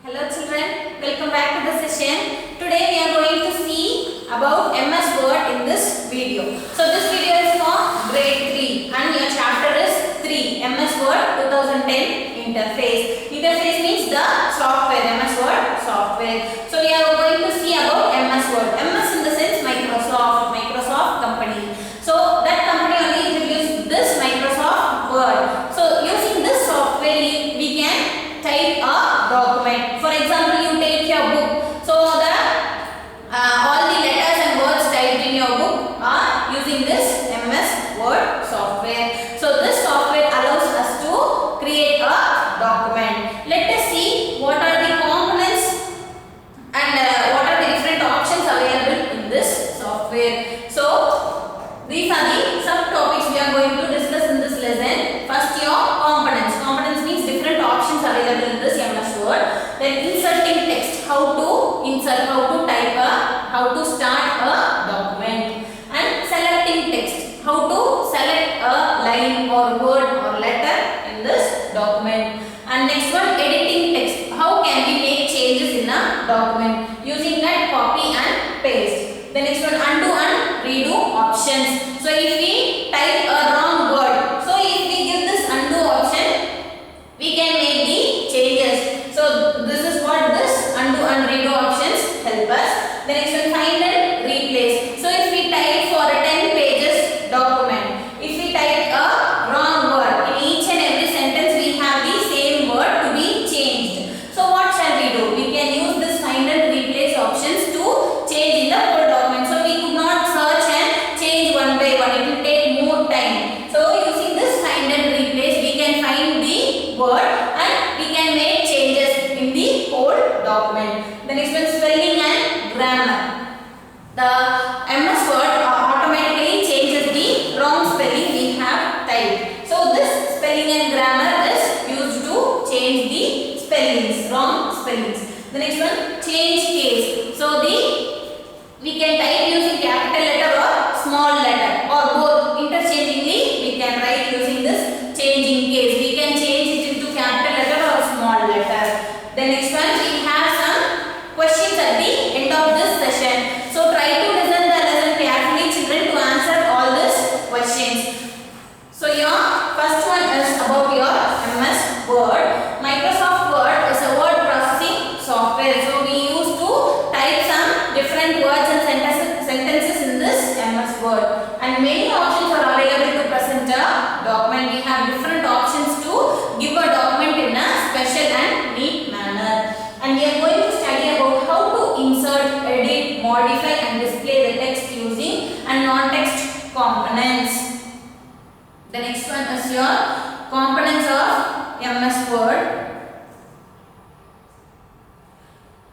Hello children, welcome back to the session. Today we are going to see about MS Word in this video. So this video is for grade 3 and your chapter is 3 MS Word 2010 interface. Interface means the software, MS Word software. So we are going to see about MS Word. MS in the sense Microsoft company. So that company only introduced this Microsoft Word. So using this software we can type a document. For example, you take your book. So all the letters and words typed in your book are using this MS Word software. So this software allows us to create a document. Let us see what are the components and what are the different options available in this software. So these are the subtopics we are going to discuss in this lesson. First, your components. Components means different options available in this MS Word. Then inserting text, how to insert, how to type how to start a document. And selecting text, how to select a line or word or letter in this document. And next one, editing text, how can we make changes in a document using that copy and paste. The next one, undo and redo options. So if we type a wrong word, so if we give this undo option, we can make the changes. So this is what this undo and redo options help us. The next one, find and replace. So if we type for a 10 pages document, if we type a wrong word, in each and every sentence we have the same word to be changed. So what shall we do? We can use this find and replace options to change in the whole document. So we could not search and change one by one. It will take more time. So using this find and replace, we can find the word and we can make changes in the whole document. The next one, spelling and grammar. The MS Word automatically changes the wrong spelling we have typed. So this spelling and grammar is used to change the spellings, wrong spellings. The next one, change case. So we can type using capital letter or small letter or both interchangingly. We can write using this changing case. We can change it into capital letter or small letter. The next one, we have some questions at the end of this session. So try to listen the lesson carefully, children, to answer all these questions. So your first one is about your MS Word. Microsoft Word is a word processing software. So we used to type some different words and sentences in this MS Word. And many options are available to present a document. We have different options to give a document in a special and neat manner. And we are going to study about how to insert, edit, modify and display the text using and non-text components. The next one is your components of MS Word.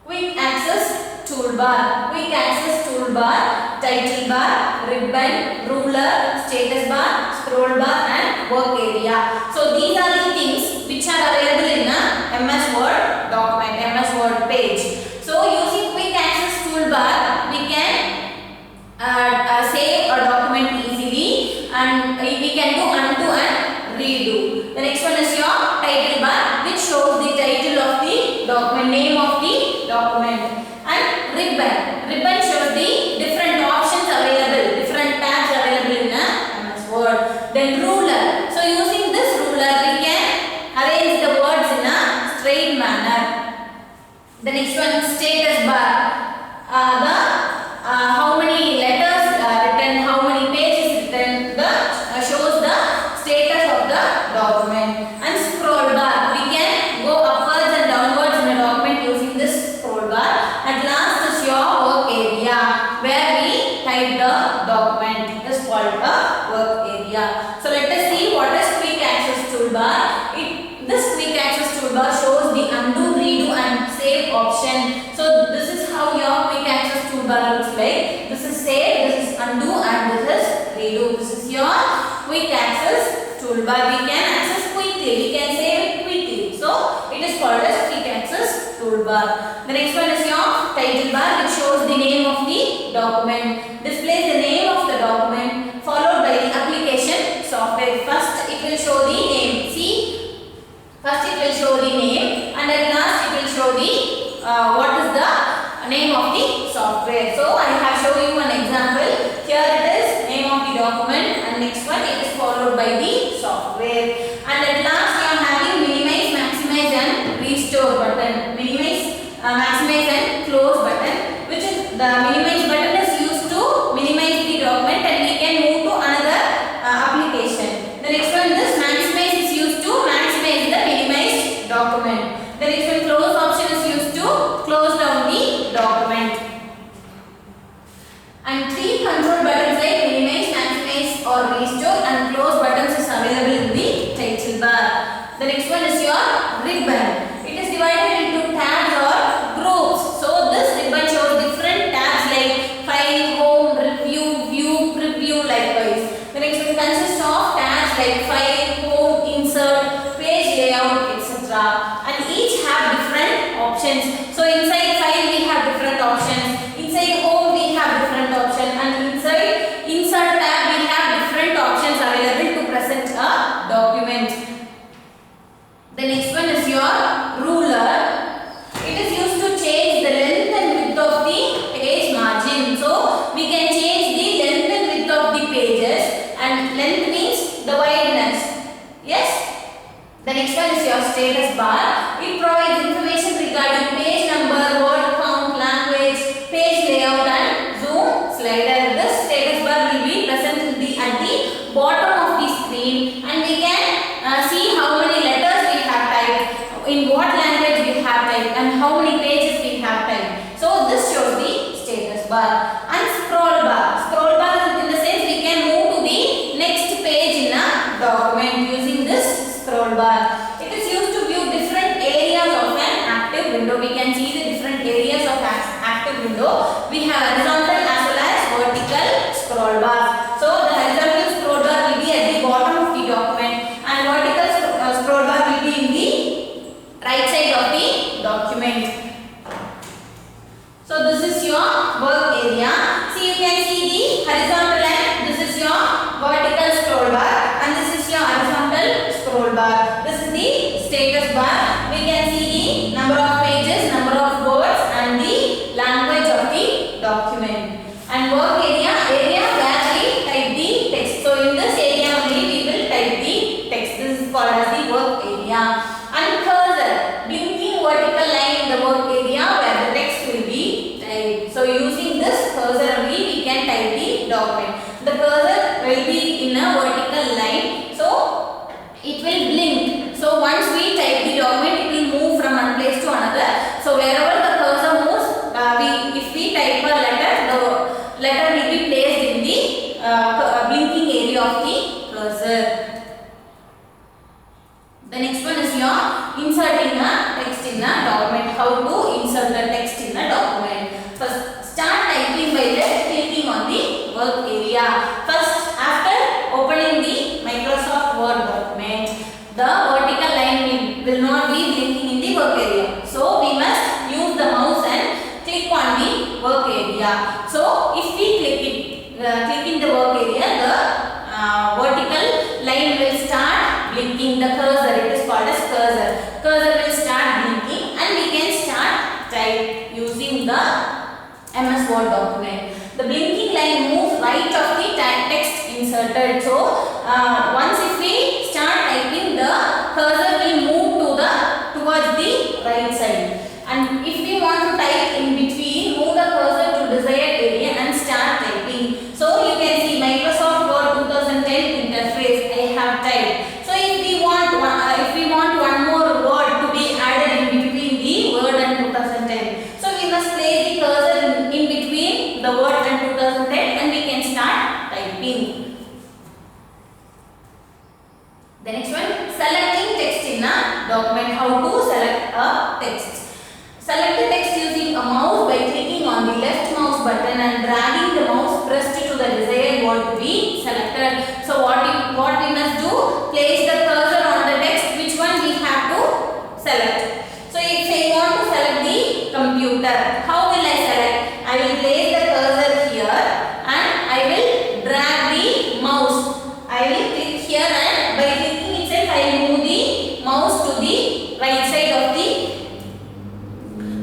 Quick access toolbar. Quick access toolbar, title bar, ribbon, ruler, status bar, scroll bar and work area. So these are the things which are available in a MS Word document, MS Word page. So using quick access toolbar, we can save a document easily and we can do undo and redo. The next one is your title bar, which shows the title of the document, name of the document. And ribbon. Ribbon shows the different options available, different tabs available in a MS Word. Then ruler. So using this ruler, we can arrange the words in a straight manner. The next one, status bar. How many letters written, how many pages written, shows the status of the document. And scroll bar, we can go upwards and downwards in a document using this scroll bar. At last is your work area, where we type the document. It is called a work area. So let us see what is quick access toolbar. This quick access toolbar shows the undo, redo and save option. So this is how your quick access toolbar looks like. This is save, this is undo and this is redo. This is your quick access toolbar. We can access quickly, we can save it quickly. So it is called as quick access toolbar. The next one is your title bar, which shows the name of the document. Displays the name of the document followed by the application software. First it will show the name. See, first it will show the name and at last it will show the controlled by the software. And at last you are having minimize, maximize and restore button. Minimize, maximize and close button, which is the minimize button is used to minimize the document and we can move to another application. The next one, this maximize is used to maximize the minimized document. The next one, close option is used to close down the document. And 3 control buttons like minimize, maximize or restore and close buttons is available in the title bar. The next one is your ribbon. It is divided into tabs or groups. So this ribbon shows different tabs like file, home, review, view, preview likewise. The next one consists of tabs like file, home, insert, page layout, etc. And each have different options. So inside file we have different options. Inside home we have different options, and inside insert tab we have different options available to present a document. The next one is your ruler. It is used to change the length and width of the page margin. So we can change the length and width of the pages, and length means the wideness. Yes. The next one is your status bar. It provides information regarding page number, word count, language, page layout and zoom slider. This status bar will be present at the bottom of the screen, and we can see how many letters we have typed, in what language we have typed and how many pages we have typed. So this shows the status bar. And scroll bar. Scroll bar is in the sense we can move to the next page in a document using this scroll bar. It is used to view different areas of an active window. We can see the different areas of active window. We have horizontal as well as vertical scroll bar. So the horizontal scroll bar will be at the bottom of the document, and vertical scroll bar will be in the right side of the document. So this is your work area. See, you can see the horizontal and this is your vertical scroll bar, and this is your horizontal scroll bar. This is the status bar. We can see the number of pages, number of words and the language of the document. And work area where we type the text. So in this area only we will type the text. This is called as the work area. And cursor, blinking vertical line in the work area where the text will be typed. So using this cursor only we can type the document. The cursor will be in a vertical line, so it will blink. So once we type the document, it will move from one place to another. So wherever the cursor moves, if we type a letter, the letter will be placed in the blinking area of the cursor. The next one is your inserting a text in a document. How to insert the text in a document? First, start typing by left clicking on the work area. First, after opening the Microsoft Word document, the vertical line will not be blinking in the work area. So we must use the mouse and click on the work area. So if we click in the work area, the vertical line will start blinking. The cursor, it is called as cursor. Cursor will start blinking, and we can start type using the MS Word document. The blinking line moves right of the text inserted. So once if we start typing, the cursor will move towards the right side. And if we want to type in between, move the cursor to desired area and start typing. So you can see Microsoft Word 2010 interface I have typed. So if we want one more word to be added in between the Word and 2010, so we must place the cursor in between the Word and 2010 and we can start typing. The next one, selecting text in a document. How to select a text? Select the text using a mouse by clicking on the left mouse button and dragging the mouse pressed to the desired word to be selected. So what we must do? Place the cursor on the text. Which one we have to select? So if I want to select the computer, how will I select? I will place the cursor here and I will drag the mouse. I will click here, and by clicking itself I will move the mouse to the right side of the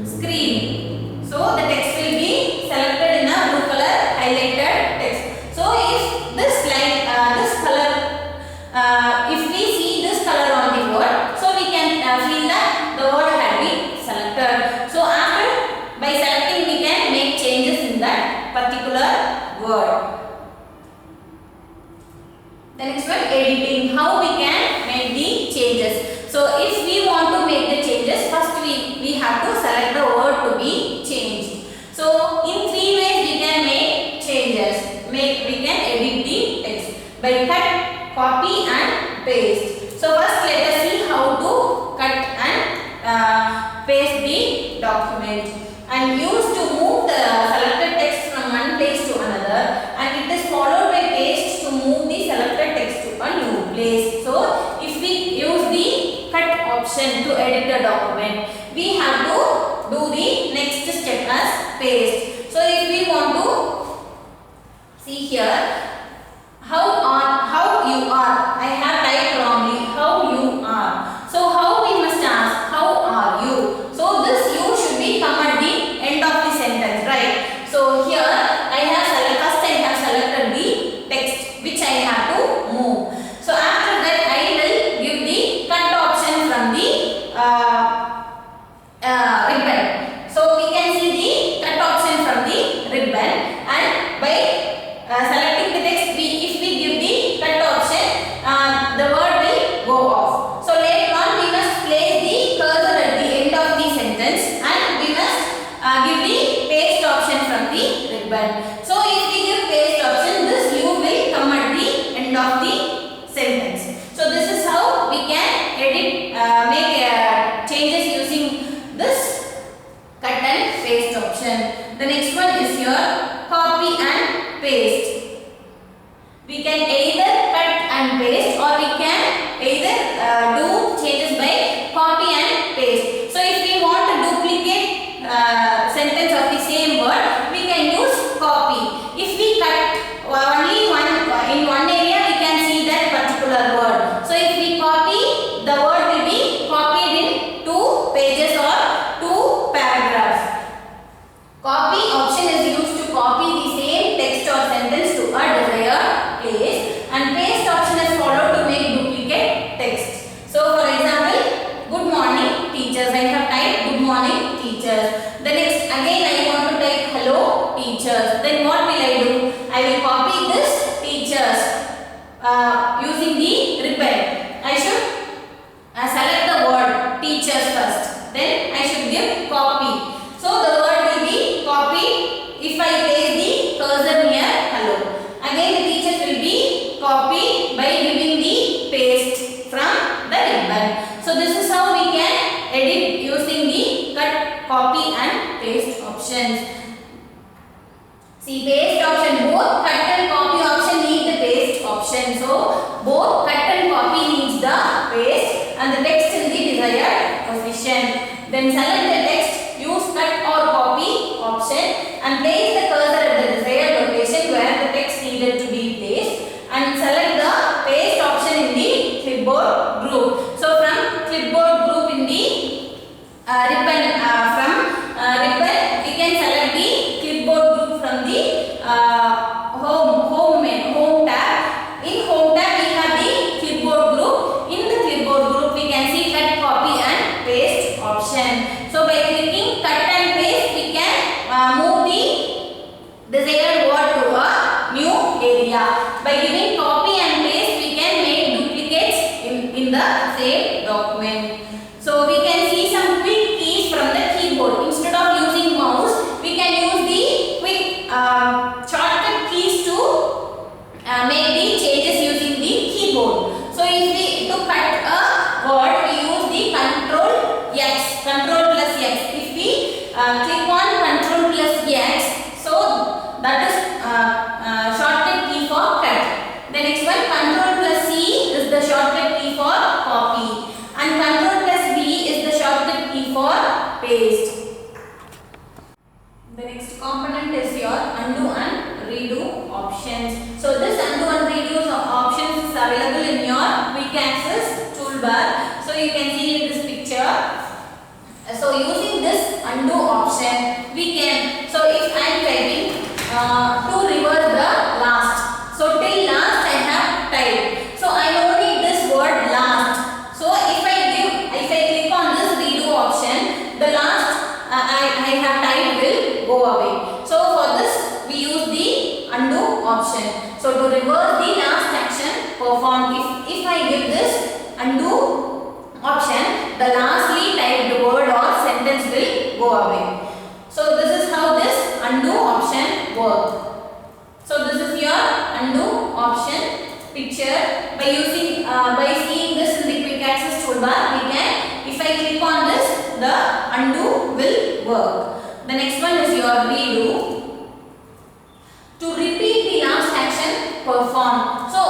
screen. So the text will be selected in a blue color highlighted text. So if this line, this color editing, how we can make the changes. So if we want to make the changes, first we have to select the word to be changed. So in three ways we can make changes. We can edit the text by cut, copy and paste. So first let us see how to cut and paste the document. And used to move the selected text from one place to another, and it is followed by paste to move the selected text to a new place. So if we use the cut option to edit the document, we have to do the next step as paste. So if we want to see here, how you are, I have typed wrongly, how you are. So how we must ask, how are you? So this you should be come at the end of the sentence, right? So here I have selected the text which I have to move. So after that I will give the cut option from the ribbon. So we can see the cut option from the ribbon, and by selecting the text, if we give the cut option, the word will go off. So later on we must place the cursor at the end of the sentence, and we must give the paste option from the ribbon. So if we give paste option, this you will come at the end of the sentence. So this is how we can edit, make changes using this cut and paste option. The next one is your copy and paste. We can either cut and paste, or we can either do changes by copy and paste. So if we want to duplicate sentence of the same word, we can use copy. If we cut only in one area, we can see that particular word. So if we copy, the word will be copied in 2 pages or 2 paragraphs. Copy option is used to copy the same text or sentence to a desired place, and paste option is followed to make duplicate text. So for example, good morning teachers, I have typed good morning teachers. The next again I want to type hello teachers. Then what will I do? I will copy this teachers using the ribbon. I should select the word teachers first. Then I should give copy. So the word will be copied if I place the cursor near hello. Again the teachers will be copied by giving the paste from the ribbon. So this is how we can edit using the cut, copy and paste options. See, paste option, both cut and copy option need the paste option. So both cut and copy needs the paste and the text in the desired position. Then select the text, use cut or copy option, and place the cursor at the desired location where the text needed to be placed, and select the paste option in the clipboard group. So from clipboard group in the ribbon, we can select the clipboard group from the home tab. In home tab we have the clipboard group. In the clipboard group we can see cut, copy and paste option. So by clicking cut and paste, we can move the desired word to a new area. By giving copy and paste, we can make duplicates in the same document. So we can see some quick keys from the keyboard. Instead of using mouse, we can use the quick shortcut keys to make the changes using the keyboard. So if we to cut a word, we use the Control X, Control plus X. If we click on Control plus X, so that is shortcut key for cut. The next one, Control plus C is the shortcut key for copy, and Control plus V is the shortcut key for paste. The next component is your undo and redo options. So this undo and redo options is available in your quick access toolbar. So you can see in this picture. So using this undo option, we can, so if I am typing to reverse the last. So till last I have typed. So I don't need this word last. So if I click on this redo option, the last I have typed will go away. So for this we use the undo option. So to reverse the last action performed, if if I give this undo option, the lastly typed word or sentence will go away. So this is how this undo option works. So this is your undo option picture. By seeing this in the quick access toolbar, we can, if I click on this, the undo will work. The next one is your redo. To repeat the last action performed. So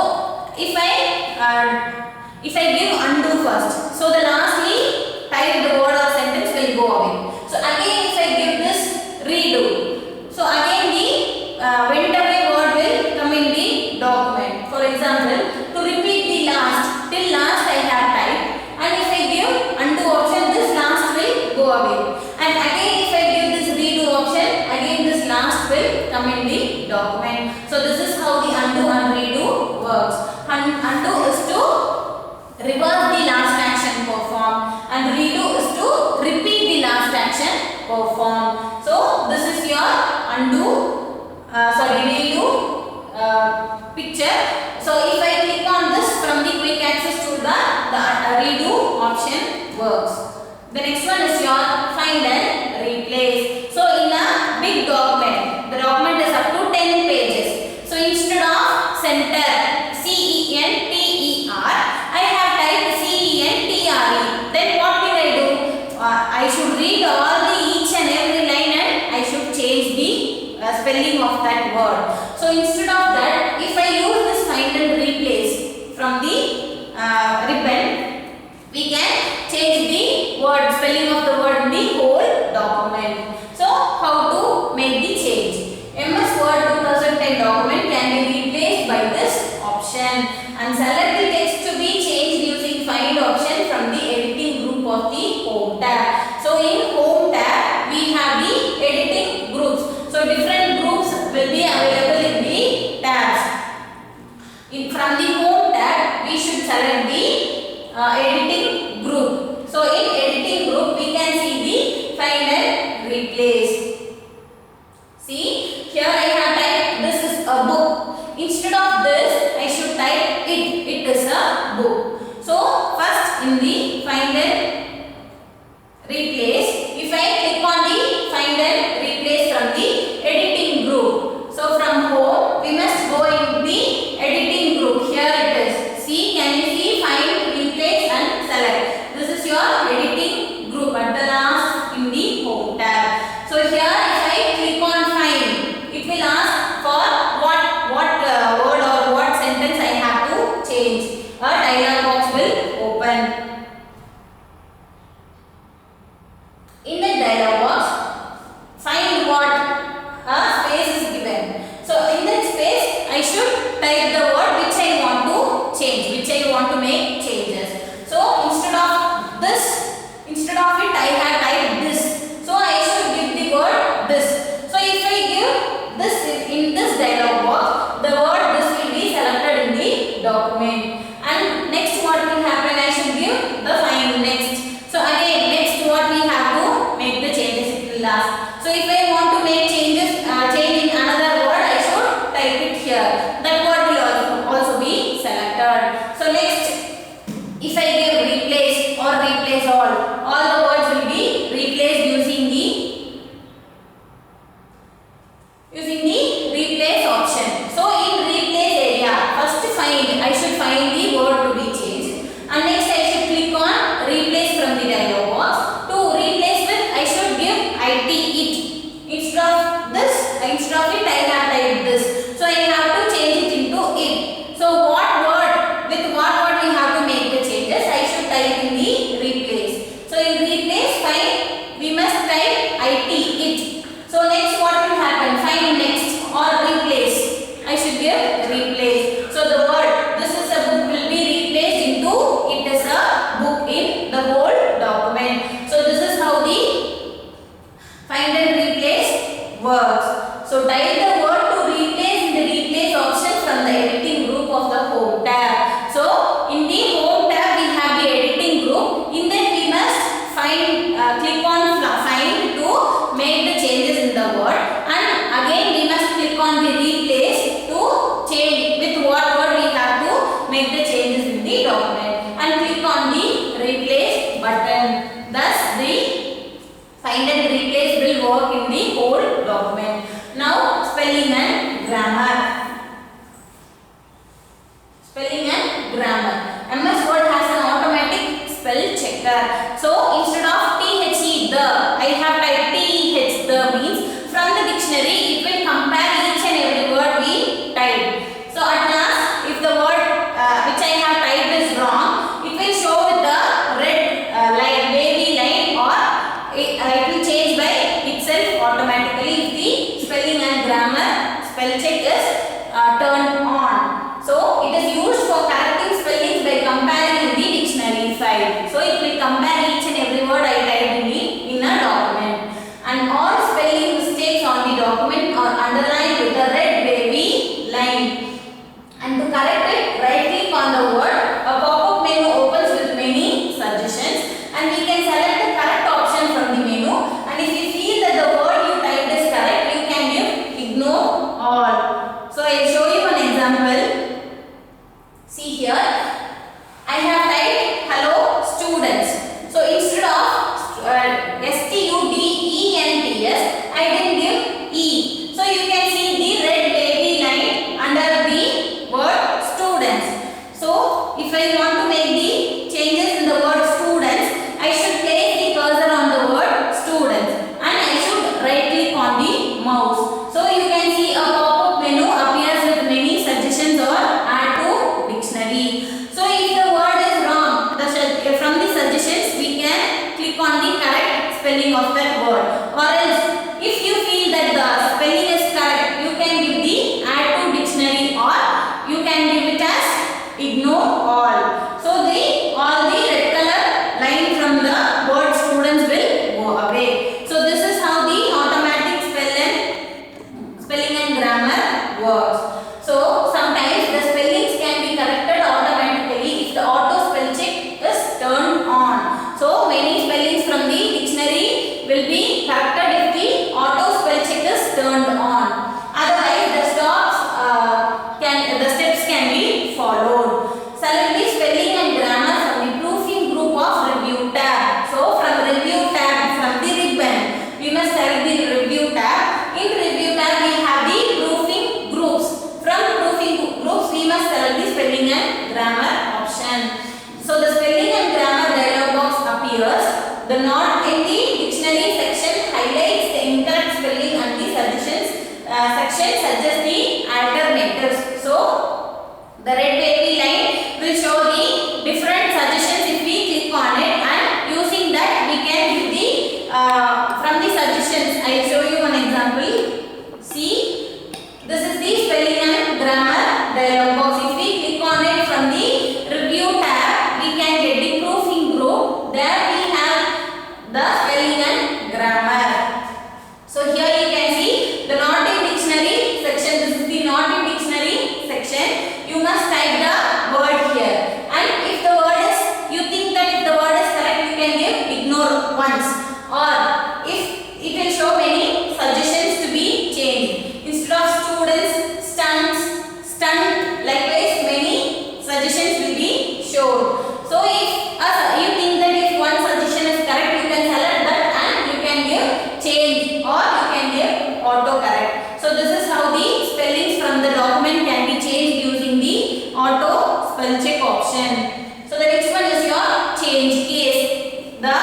if I give undo first, so the lastly typed word or sentence will go away. So again if I give this redo, so again the went away word will come in the document. For example, to repeat the last, till last I have typed, and if I give undo option, this last will go away. And again if I give this redo option, again this last will come in the document. So this is how the undo and redo works. Undo is to reverse the last action performed, and redo is to repeat the last action performed. So this is your redo picture. So if I click on this from the quick access toolbar, the redo option works. The next one is your find and replace. So in a big document, the document is up to 10 pages. So instead of center, CENTER, I have typed CENTRE. Then what will I do? I should read all the each and every line, and I should change the spelling of that word. So instead of that, if I use this find and replace from the ribbon, we can change the word, spelling of the word in the whole document. So how to make the change? MS Word 2010 document can be replaced by this option, and select the text to be changed using find option from the editing group of the home tab. So in home tab we have the editing groups. So different groups will be available in the tabs. From the home tab we should select the editing group. So in editing group we can see the find and replace. See, here I have typed this is a book. Instead of this I should type it is a book. So first in the find and replace, if I click on the find and replace from the editing group, so from home we must go into the editing group. Here it is. See, can you see find, replace and select? This is your editing group at the last in the home tab. So here if I click on find, it will ask for what word or what sentence I have to change. A dialog box will open. In the dialog box, find what? A space is given. So in that space I should type the word which I want to change, which I want to make changes. So instead of it I have typed this. So I should give the word this. So if I give this in this dialog box, the word this will be selected in the document. And next what will happen? I should give the find next. So again next what we have to make the changes, it will ask. So if I want to make changes, change in another word, I should type it here. That word will also be selected. So next, if I give replace or replace all the words will be replaced using the replace option. So in replace area, first find, I should find the word to be changed, and next I should click on replace from the dialog box. To replace with, I should give it. Instead of it I have typed this. So I have to change it into it. So with what word we have to make the changes, I should type in the replace. the document and click on the replace button. Thus the find and replace will work in the whole document. Now spelling and grammar. Spelling and grammar. MS Word has an automatic spell checker. So instead of THE, the, I have typed TH, the means from the dictionary it will compare each and every word we typed. So at last, if the word which I have typed is wrong, it will show with the red line, wavy line, or it will change by itself automatically if the spelling and grammar spell check is turned on. So it is used for correcting spellings by comparing in the dictionary side. So it will compare each and every word I typed in a document. And all spelling mistakes on the document are underlined with a red wavy line. And to correct it, right click on the word. A pop-up menu opens with many suggestions, and we can select the correct option from the menu. And if you feel that the word you typed is correct, you can give ignore all. So I will show you an example. See here, I have typed hello students. So instead of STUDENTS, I didn't give E. So you can see the red wavy line under the word students. So if I want to make the changes in the word students, I should place the cursor on the word students and I should right click on the mouse. So you can see a pop-up menu appears with many suggestions or add to dictionary. So if the word is wrong, from the suggestions we can click on the correct spelling of that word. Or else if you feel that the spelling is correct, you can give the add to dictionary or you can give it as ignore all. So all the red color line from the word students will go away. So this is how the automatic spelling and grammar works. So sometimes the spellings can be corrected automatically if the auto spell check is turned on. So many spellings from the dictionary will be corrected if the auto spell check is turned on. Otherwise the steps can be followed. Select the spelling and grammar from the proofing group of review tab. So from review tab, from the ribbon, we must select the review tab. In review tab we have the proofing groups. From proofing groups we must select the spelling and grammar option. So the spelling and grammar dialog box appears. The not in the dictionary section highlights the incorrect spelling and the suggestions section suggests the alternatives. So the red wavy line will show the different suggestions if we click on it, and using that we can give the from the suggestions. I will show you one example. See, this is the spelling and grammar dialog box. If we click on it from the review tab, we can get the proofing group. There we have the spelling and grammar. So here you can see the not in dictionary section. This is the not in dictionary section. You must type the word here, and if the word is, you think that if the word is correct, you can give ignore once, or if it will show many suggestions to be changed. Instead of students, stunts, stunt, likewise many suggestions will be shown. So if you think that if one suggestion is correct, you can select that and you can give change, or you can give auto correct. So this is how the spellings from the document can be changed using the auto spell check option. So the next one is your change case. The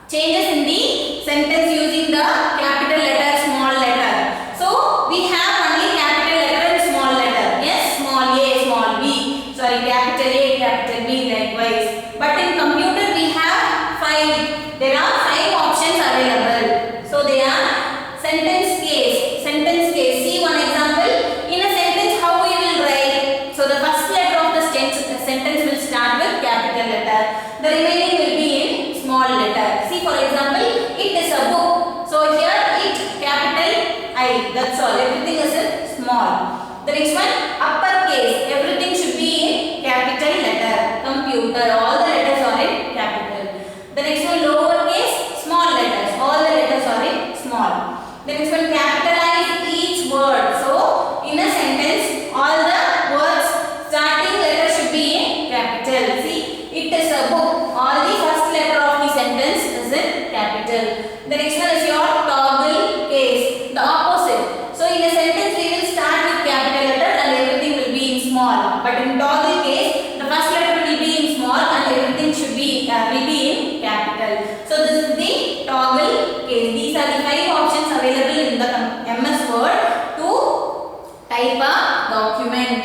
changes in the sentence using the capital letter, small letter. So we have only capital letter and small letter. Yes, small a, small b. Sorry, capital A, capital B, likewise. But in computer we have 5. There are 5 options available. So they are sentence case. Sentence case. See one example. In a sentence, how we will write? So the first letter of the sentence will start with capital letter. The remaining will be in small letter. See for example, it is a book. So here it capital I. That's all. Everything is in small. The next one, uppercase. Everything should be in capital letter. Computer. All the letters are in capital. The next one, lowercase, small letters. All the letters are in small. The next one, capitalize each word. So in a sentence, all the words starting letters should be in capital. is a book. All the first letter of the sentence is in capital. The next one is your toggle case. The opposite. So in a sentence we will start with capital letter and everything will be in small. But in toggle case, the first letter will be in small and everything should be will be in capital. So this is the toggle case. These are the 5 options available in the MS Word to type a document.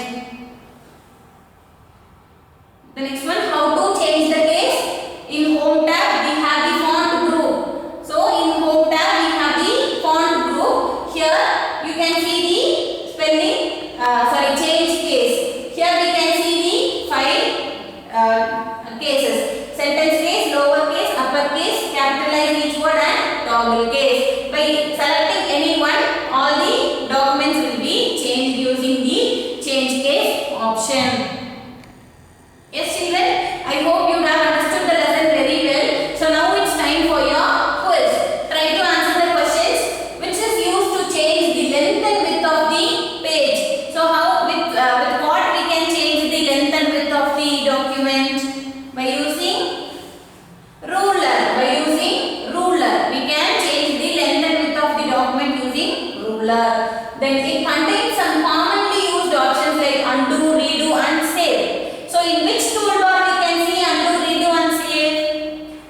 The next one, how to change the case. In Home tab we have the font group. So in Home tab we have the font group. Here you can see the spelling, change case. Here we can see the 5 cases. Sentence case, lower case, upper case, capitalize each word and toggle case. By selecting any one, all the documents will be changed using the change case option. Yes children, I hope you have understood the lesson very well. So now it's time for your quiz. Try to answer the questions which is used to change the length and width of the page. So how with what we can change the length and width of the document? By using ruler. By using ruler we can change the length and width of the document using ruler. Then it contains some commonly used options like undo, redo and save. So in which toolbar we can see undo, redo and save?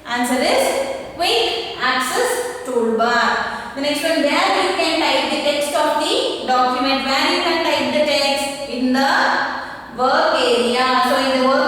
Answer is quick access toolbar. The next one, where you can type the text of the document. Where you can type the text? In the work area. So in the work